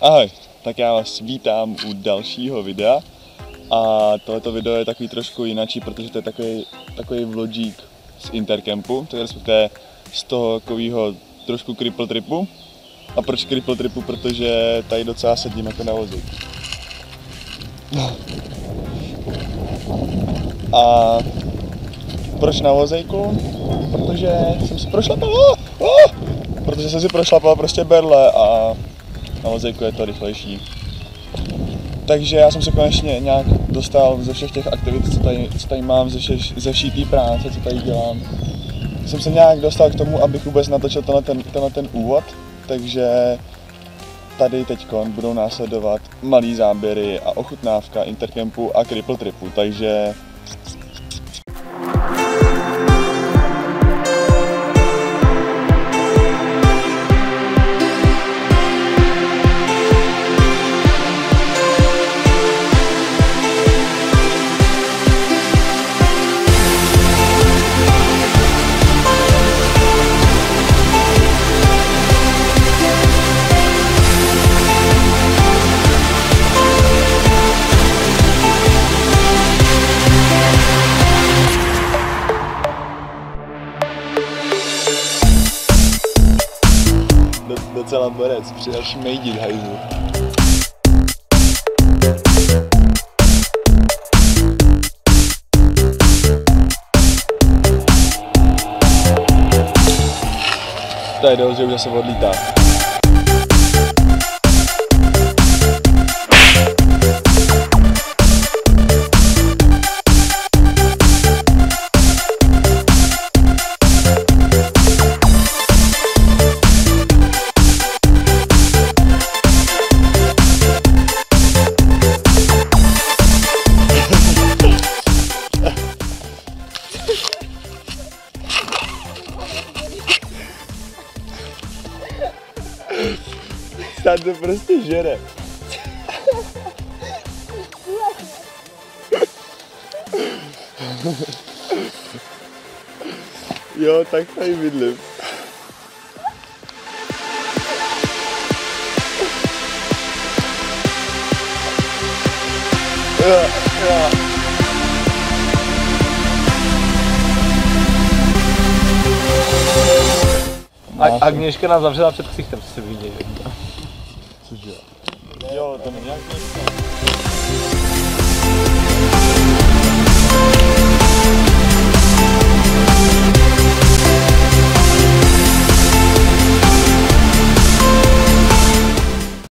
Ahoj, tak já vás vítám u dalšího videa a tohleto video je takový trošku jinačí, protože to je takový vlogík z Intercampu, to je respektive z toho takového trošku cripple tripu. A proč cripple tripu? Protože tady docela sedím jako na vozíku. A proč na vozejku? Protože jsem si prošlapal prostě berle a na vozejku je to rychlejší. Takže já jsem se konečně nějak dostal ze všech těch aktivit, co tady mám, ze vší té práce, co tady dělám. Jsem se nějak dostal k tomu, abych vůbec natočil tenhle ten úvod, takže tady teďkon budou následovat malý záběry a ochutnávka Intercampu a cripple tripu, takže docela borec, přijel šmejdit hajzlu. Tady jde, že už zase odlítá. Tam to prostě žere. Jo, tak tady bydlím. Agněška nás zavřela před ksichtem, co se viděli. Cože? Jo, to není nějaký...